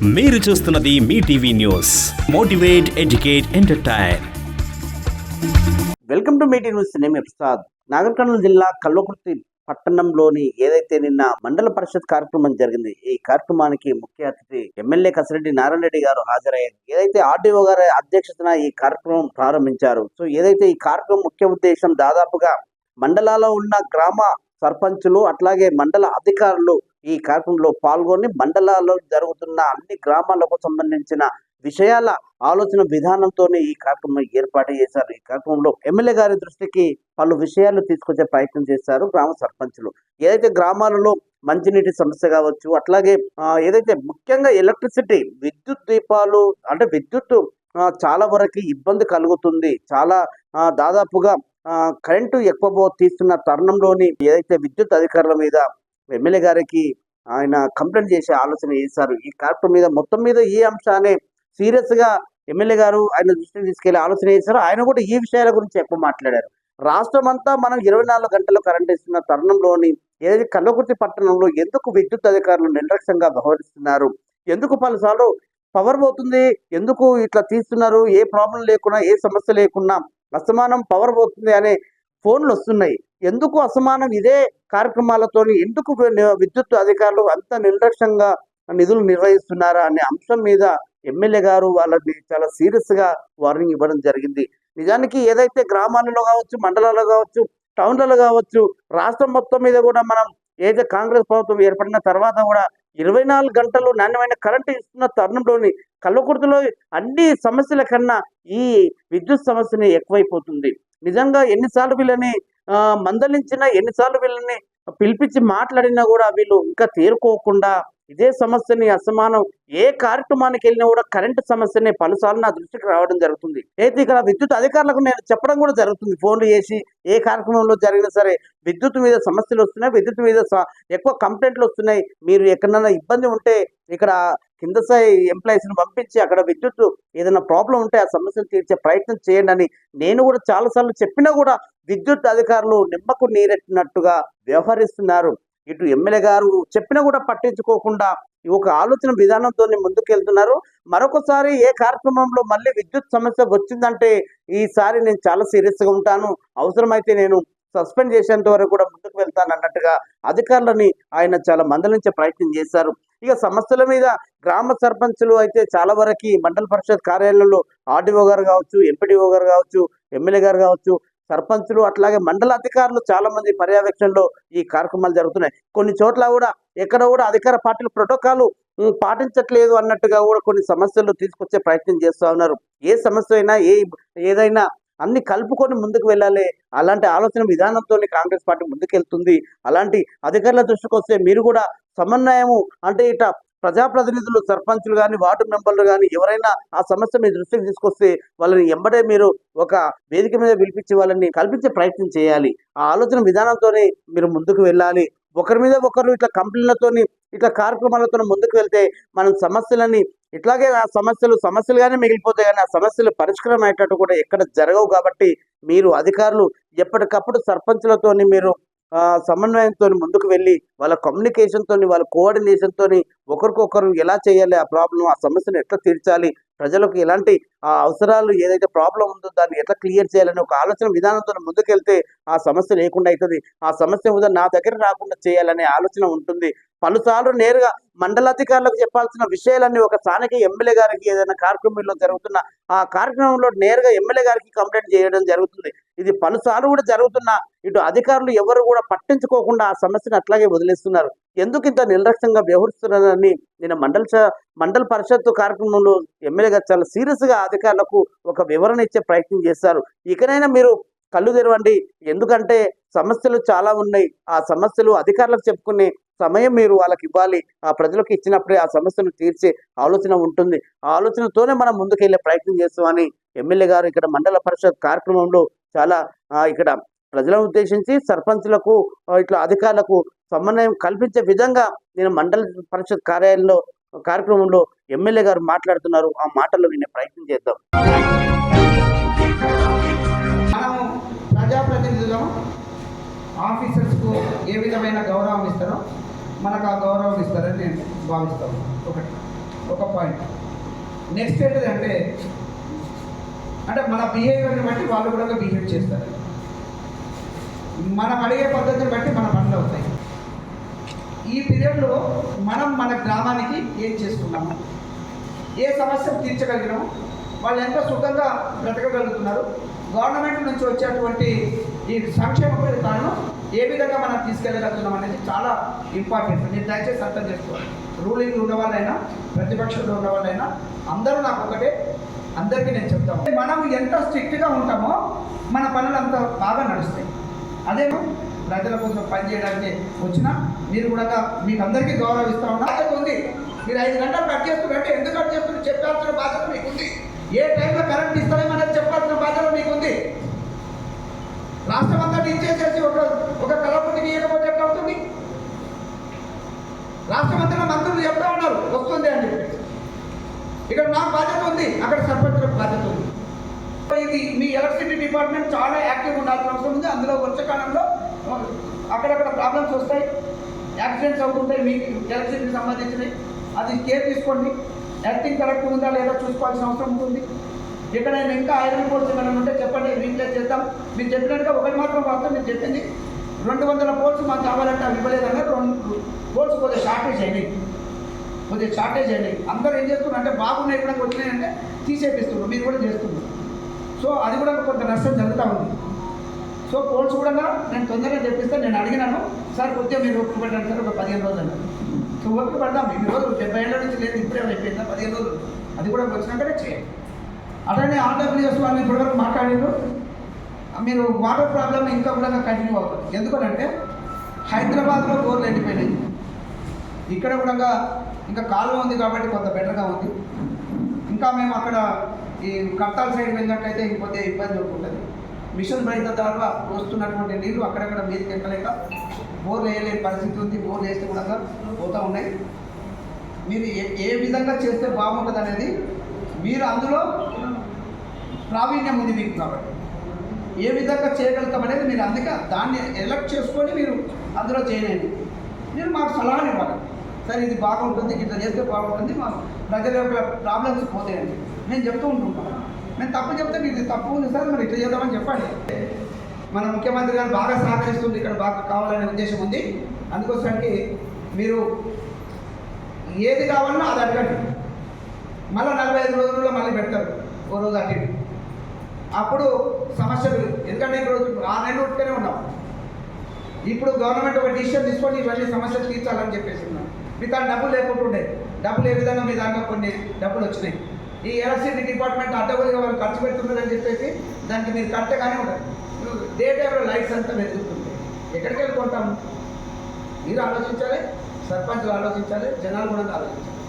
మీరు చూస్తున్నది మీ TV news. Motivate, educate, entertain. Welcome to మీ టీవీ న్యూస్. నేను ప్రసాద్. నాగర్ కర్నూలు జిల్లా కల్వకుర్తి పట్టణంలోని ఏదైతే నిన్న మండల పరిషత్ కార్యక్రమం జరిగింది, ఈ కార్యక్రమానికి ముఖ్య అతిథి ఎమ్మెల్యే కసిరెడ్డి నారాయణ రెడ్డి గారు హాజరయ్యారు. ఏదైతే ఆర్డీఓ గారి అధ్యక్షతన ఈ కార్యక్రమం ప్రారంభించారు. సో ఏదైతే ఈ కార్యక్రమం ముఖ్య ఉద్దేశం దాదాపుగా మండలాల్లో ఉన్న గ్రామ సర్పంచులు అట్లాగే మండల అధికారులు ఈ కార్యక్రమంలో పాల్గొని మండలాల్లో జరుగుతున్న అన్ని గ్రామాలకు సంబంధించిన విషయాల ఆలోచన విధానంతో ఈ కార్యక్రమం ఏర్పాటు చేశారు. ఈ కార్యక్రమంలో ఎమ్మెల్యే గారి దృష్టికి పలు విషయాలు తీసుకొచ్చే ప్రయత్నం చేశారు గ్రామ సర్పంచులు. ఏదైతే గ్రామాలలో మంచినీటి సమస్య కావచ్చు, అట్లాగే ఏదైతే ముఖ్యంగా ఎలక్ట్రిసిటీ, విద్యుత్ దీపాలు అంటే విద్యుత్ చాలా వరకు ఇబ్బంది కలుగుతుంది. చాలా దాదాపుగా కరెంటు ఎక్కువ తీస్తున్న తరుణంలోని ఏదైతే విద్యుత్ అధికారుల మీద ఎమ్మెల్యే గారికి ఆయన కంప్లైంట్ చేసే ఆలోచన చేశారు. ఈ కార్యక్రమం మీద మొత్తం మీద ఈ అంశాన్ని సీరియస్ గా ఎమ్మెల్యే గారు ఆయన దృష్టికి తీసుకెళ్లే ఆలోచన చేశారు. ఆయన కూడా ఈ విషయాల గురించి ఎక్కువ మాట్లాడారు. రాష్ట్రం అంతా మనం 24 గంటలు కరెంట్ ఇస్తున్న తరుణంలోని ఏదైతే కల్వకుర్తి పట్టణంలో ఎందుకు విద్యుత్ అధికారులు నిర్లక్ష్యంగా వ్యవహరిస్తున్నారు, ఎందుకు పలుసార్లు పవర్ పోతుంది, ఎందుకు ఇట్లా తీస్తున్నారు, ఏ ప్రాబ్లం లేకున్నా ఏ సమస్య లేకున్నా అసమానం పవర్ పోతుంది అనే ఫోన్లు వస్తున్నాయి, ఎందుకు అసమానం ఇదే కార్యక్రమాలతో ఎందుకు విద్యుత్ అధికారులు అంత నిర్లక్ష్యంగా నిధులు నిర్వహిస్తున్నారా అనే అంశం మీద ఎమ్మెల్యే గారు వాళ్ళని చాలా సీరియస్ గా వార్నింగ్ ఇవ్వడం జరిగింది. నిజానికి ఏదైతే గ్రామాలలో కావచ్చు, మండలాల్లో కావచ్చు, టౌన్లలో కావచ్చు, రాష్ట్రం మొత్తం మీద కూడా మనం ఏదైతే కాంగ్రెస్ ప్రభుత్వం ఏర్పడిన తర్వాత కూడా 24 గంటలు నాణ్యమైన కరెంటు ఇస్తున్న తరుణంలోని కల్వకుర్తిలో అన్ని సమస్యల కన్నా ఈ విద్యుత్ సమస్యని ఎక్కువైపోతుంది. నిజంగా ఎన్నిసార్లు వీళ్ళని మందలించినా, ఎన్నిసార్లు వీళ్ళని పిలిపించి మాట్లాడినా కూడా వీళ్ళు ఇంకా తేరుకోకుండా ఇదే సమస్యని అసమానం ఏ కార్యక్రమానికి వెళ్ళినా కూడా కరెంటు సమస్యని పలుసార్లు నా దృష్టికి రావడం జరుగుతుంది. అయితే ఇక్కడ విద్యుత్ అధికారులకు నేను చెప్పడం కూడా జరుగుతుంది, ఫోన్లు చేసి ఏ కార్యక్రమంలో జరిగినా సరే విద్యుత్ మీద సమస్యలు వస్తున్నాయి, విద్యుత్ మీద ఎక్కువ కంప్లైంట్లు వస్తున్నాయి, మీరు ఎక్కడైనా ఇబ్బంది ఉంటే ఇక్కడ కింద స్థాయి ఎంప్లాయీస్ని పంపించి అక్కడ విద్యుత్ ఏదైనా ప్రాబ్లం ఉంటే ఆ సమస్యను తీర్చే ప్రయత్నం చేయండి అని నేను కూడా చాలాసార్లు చెప్పినా కూడా విద్యుత్ అధికారులు నిమ్మకు నీరెట్టినట్టుగా వ్యవహరిస్తున్నారు. ఇటు ఎమ్మెల్యే గారు చెప్పినా కూడా పట్టించుకోకుండా ఒక ఆలోచన విధానంతో ముందుకెళ్తున్నారు. మరొకసారి ఏ కార్యక్రమంలో మళ్ళీ విద్యుత్ సమస్య వచ్చిందంటే ఈసారి నేను చాలా సీరియస్గా ఉంటాను, అవసరమైతే నేను సస్పెండ్ చేసేంత వరకు కూడా ముందుకు వెళ్తాను అన్నట్టుగా అధికారులని ఆయన చాలా మందలించే ప్రయత్నం చేశారు. ఇక సమస్యల మీద గ్రామ సర్పంచులు అయితే చాలా వరకు మండల పరిషత్ కార్యాలయంలో ఆర్డీఓ గారు కావచ్చు, ఎంపీడీఓ గారు కావచ్చు, ఎమ్మెల్యే గారు కావచ్చు, సర్పంచులు అట్లాగే మండల అధికారులు చాలా మంది పర్యవేక్షణలో ఈ కార్యక్రమాలు జరుగుతున్నాయి. కొన్ని చోట్ల కూడా ఎక్కడ కూడా అధికార పార్టీల ప్రోటోకాల్ పాటించట్లేదు అన్నట్టుగా కూడా కొన్ని సమస్యలు తీసుకొచ్చే ప్రయత్నం చేస్తూ ఉన్నారు. ఏ సమస్య అయినా ఏదైనా అన్ని కలుపుకొని ముందుకు వెళ్ళాలి, అలాంటి ఆలోచన విధానంతో కాంగ్రెస్ పార్టీ ముందుకెళ్తుంది. అలాంటి అధికారుల దృష్టికి వస్తే మీరు కూడా సమన్వయము అంటే ఇట ప్రజాప్రతినిధులు, సర్పంచులు కానీ, వార్డు మెంబర్లు కానీ ఎవరైనా ఆ సమస్య మీ దృష్టికి తీసుకొస్తే వాళ్ళని ఎంబడే మీరు ఒక వేదిక మీద పిలిపించి వాళ్ళని కల్పించే ప్రయత్నం చేయాలి. ఆ ఆలోచన విధానంతోనే మీరు ముందుకు వెళ్ళాలి. ఒకరి మీద ఒకరు ఇట్లా కంప్లైంట్లతోని ఇట్లా కార్యక్రమాలతో ముందుకు వెళ్తే మనం సమస్యలని ఇట్లాగే ఆ సమస్యలుగానే మిగిలిపోతాయి, కానీ ఆ సమస్యలు పరిష్కారం అయ్యేటట్టు కూడా ఎక్కడ జరగవు. కాబట్టి మీరు అధికారులు ఎప్పటికప్పుడు సర్పంచులతోని మీరు సమన్వయంతో ముందుకు వెళ్ళి వాళ్ళ కమ్యూనికేషన్తో, వాళ్ళ కోఆర్డినేషన్తో ఒకరికొకరు ఎలా చేయాలి, ఆ ప్రాబ్లం ఆ సమస్యను ఎట్లా తీర్చాలి, ప్రజలకు ఎలాంటి అవసరాలు ఏదైతే ప్రాబ్లం ఉందో దాన్ని ఎట్లా క్లియర్ చేయాలని ఒక ఆలోచన విధానంతో ముందుకెళ్తే ఆ సమస్య లేకుండా అవుతుంది. ఆ సమస్య నా దగ్గర రాకుండా చేయాలనే ఆలోచన ఉంటుంది. పలుసార్లు నేరుగా మండలాధికారులకు చెప్పాల్సిన విషయాలన్నీ ఒక స్థానిక ఎమ్మెల్యే గారికి ఏదైనా కార్యక్రమంలో జరుగుతున్న ఆ కార్యక్రమంలో నేరుగా ఎమ్మెల్యే గారికి కంప్లైంట్ చేయడం జరుగుతుంది. ఇది పలుసార్లు కూడా జరుగుతున్నా ఇటు అధికారులు ఎవరు కూడా పట్టించుకోకుండా ఆ సమస్యను అట్లాగే వదిలేస్తున్నారు. ఎందుకు ఇంత నిర్లక్ష్యంగా వ్యవహరిస్తున్నారని నేను మండల పరిషత్ కార్యక్రమంలో ఎమ్మెల్యే గారు చాలా సీరియస్ గా అధికారులకు ఒక వివరణ ఇచ్చే ప్రయత్నం చేస్తారు. ఇకనైనా మీరు కళ్ళు తెరవండి, ఎందుకంటే సమస్యలు చాలా ఉన్నాయి. ఆ సమస్యలు అధికారులకు చెప్పుకునే సమయం మీరు వాళ్ళకి ఇవ్వాలి. ఆ ప్రజలకు ఇచ్చినప్పుడే ఆ సమస్యను తీర్చే ఆలోచన ఉంటుంది. ఆ ఆలోచనతోనే మనం ముందుకెళ్లే ప్రయత్నం చేస్తామని ఎమ్మెల్యే గారు ఇక్కడ మండల పరిషత్ కార్యక్రమంలో చాలా ఇక్కడ ప్రజలను ఉద్దేశించి సర్పంచులకు ఇట్లా అధికారులకు సమన్వయం కల్పించే విధంగా నేను మండల పరిషత్ కార్యక్రమంలో ఎమ్మెల్యే గారు మాట్లాడుతున్నారు. ఆ మాటల్లో వినే ప్రయత్నం చేద్దాం. మనము ప్రజాప్రతినిధులం ఆఫీసర్స్కు ఏ విధమైన గౌరవం ఇస్తారో మనకు ఆ గౌరవం ఇస్తారని నేను భావిస్తాను. ఒకటి ఒక పాయింట్. నెక్స్ట్ ఏంటిది అంటే మన బిహేవియర్ని బట్టి వాళ్ళు కూడా బిహేవ్ చేస్తారు. మనం అడిగే పద్ధతిని బట్టి మన పనులు అవుతాయి. ఈ పీరియడ్లో మనం మన గ్రామానికి ఏం చేసుకున్నాము, ఏ సమస్యను తీర్చగలిగినాము, వాళ్ళు ఎంత సుఖంగా బ్రతకగలుగుతున్నారు, గవర్నమెంట్ నుంచి వచ్చేటువంటి ఈ సంక్షేమ పథకాలను ఏ విధంగా మనం తీసుకెళ్ళగలుగుతున్నాం అనేది చాలా ఇంపార్టెంట్. మీరు దయచేసి అర్థం చేసుకోవాలి. రూలింగ్లో ఉన్న వాళ్ళైనా ప్రతిపక్షంలో ఉన్న వాళ్ళైనా అందరూ నాకు ఒకటే, అందరికీ నేను చెప్తాను, మనం ఎంత స్ట్రిక్ట్గా ఉంటామో మన పనులు అంత బాగా నడుస్తాయి. అదేమో ప్రజల కోసం పనిచేయడానికి వచ్చినా మీరు కూడా మీకు అందరికీ గౌరవిస్తా ఉన్నా ఉంది. మీరు 5 గంటలు కట్ చేస్తున్నారంటే ఎందుకు కట్ చేస్తున్నారు చెప్పాల్సిన బాధ్యత మీకుంది. ఏ టైంలో కరెంట్ ఇస్తారేమనేది చెప్పాల్సిన బాధ్యత మీకుంది. రాష్ట్రం అంతా ఇచ్చేసేసి ఒక కలపతికి ఇవ్వకపోతే ఎట్లా అవుతుంది? రాష్ట్రం అంతా మంత్రులు చెప్తా ఉన్నారు వస్తుంది అని చెప్పి. ఇక్కడ నాకు బాధ్యత ఉంది, అక్కడ సర్పంచులకు బాధ్యత ఉంది. ఇది మీ ఎలక్ట్రిసిటీ డిపార్ట్మెంట్ చాలా యాక్టివ్గా ఉండాల్సిన అవసరం ఉంది. అందులో వర్షాకాలంలో అక్కడక్కడ ప్రాబ్లమ్స్ వస్తాయి, యాక్సిడెంట్స్ అవుతుంటాయి మీకు ఎలక్ట్రిసిటీకి సంబంధించినవి. అది కేర్ తీసుకోండి. యాక్టింగ్ కరెక్ట్ ఉందా లేదా చూసుకోవాల్సిన అవసరం ఉంటుంది. ఎక్కడైనా ఇంకా ఐరన్ పోల్స్ ఏమైనా ఉంటే చెప్పండి, రీప్లేస్ చేద్దాం. మీరు చెప్పినట్టుగా ఒకటి మాత్రం వాస్తవం, మీరు చెప్పింది 200 పోల్స్ మాకు కావాలంటే అవి ఇవ్వలేదన్నా 2 పోల్స్ కొద్దిగా షార్టేజ్ అయినాయి. అందరూ ఏం చేస్తున్నారు అంటే బాగున్నాయి కూడా వచ్చినాయంటే తీసేపిస్తున్నారు, మీరు కూడా చేస్తున్నారు. సో అది కూడా కొంత నష్టం జరుగుతూ ఉంది. సో పోల్స్ కూడా నేను తొందరగా తెప్పిస్తాను. నేను అడిగినాను, సార్ కొద్దిగా మీరు ఓపిక పడ్డాను సార్, ఒక 15 రోజులు అన్నారు. సో ఓపిక పడదాం, ఇన్ని రోజులు 70 ఏళ్ళ నుంచి లేదు, ఇప్పుడే అయిపోయిందా 15 రోజులు, అది కూడా వచ్చినాకనే చేయండి. అట్లనే ఆంధ్రప్రదేశ్ వాళ్ళు ఇప్పటివరకు మాట్లాడారు, మీరు వాటర్ ప్రాబ్లం ఇంకా కూడా కంటిన్యూ అవుతుంది. ఎందుకంటే హైదరాబాద్లో బోర్లు ఎండిపోయినాయి, ఇక్కడ కూడా ఇంకా కాలువ ఉంది కాబట్టి కొంత బెటర్గా ఉంది. ఇంకా మేము అక్కడ ఈ కట్టాల సైడ్ వెళ్ళినట్టయితే ఇంకొద్ది ఇబ్బంది ఉంటుంది. మిషన్ రైత ద్వారా వస్తున్నటువంటి నీళ్లు అక్కడక్కడ మీదకి ఎక్కలేక బోర్లు వేయలేని పరిస్థితి ఉంది. బోర్లు వేస్తే కూడా పోతూ ఉన్నాయి. మీరు ఏ విధంగా చేస్తే బాగుంటుంది అనేది మీరు అందులో ప్రావీణ్యం ఉంది మీకు కాబట్టి ఏ విధంగా చేయగలుగుతాం అనేది మీరు అందుకే దాన్ని ఎలక్ట్ చేసుకొని మీరు అందులో చేయలేండి. మీరు మాకు సలహాలు ఇవ్వాలి, సరే ఇది బాగుంటుంది, ఇట్లా చేస్తే బాగుంటుంది, మా ప్రజల యొక్క ప్రాబ్లమ్స్ పోతాయండి. నేను చెప్తూ ఉంటుంటాను. నేను తప్పు చెప్తే మీకు తప్పు ఉంది సార్, మరి ఇట్లా చేద్దామని చెప్పండి. మన ముఖ్యమంత్రి గారు బాగా సహకరిస్తుంది, ఇక్కడ బాగా కావాలనే ఉద్దేశం ఉంది. అందుకోసానికి మీరు ఏది కావాలన్నా అది అడగండి. మళ్ళీ 45 రోజుల్లో మళ్ళీ పెడతారు, ఓ రోజు అటు ఇటు. అప్పుడు సమస్యలు, ఎందుకంటే ఇప్పుడు 6 నెలలు ఉంటూనే ఉన్నాం. ఇప్పుడు గవర్నమెంట్ ఒక డిసిషన్ తీసుకొని ఇవన్నీ సమస్యలు తీర్చాలని చెప్పేసి ఉన్నాం. మీ దాని డబ్బులు లేకుంటుండే, డబ్బులు ఏ విధంగా మీ దాంట్లో కొన్ని డబ్బులు వచ్చినాయి. ఈ ఎలక్ట్రిసిటీ డిపార్ట్మెంట్ అడ్డగోలుగా వాళ్ళు ఖర్చు పెడుతున్నారని చెప్పేసి దానికి మీరు కట్టగానే ఉండదు. డే టైంలో లైట్స్ అంతా వెతుకుతుంది, ఎక్కడికి వెళ్ళి కొంటాము? మీరు ఆలోచించాలి, సర్పంచ్లు ఆలోచించాలి, జనాలు కూడా ఆలోచించాలి.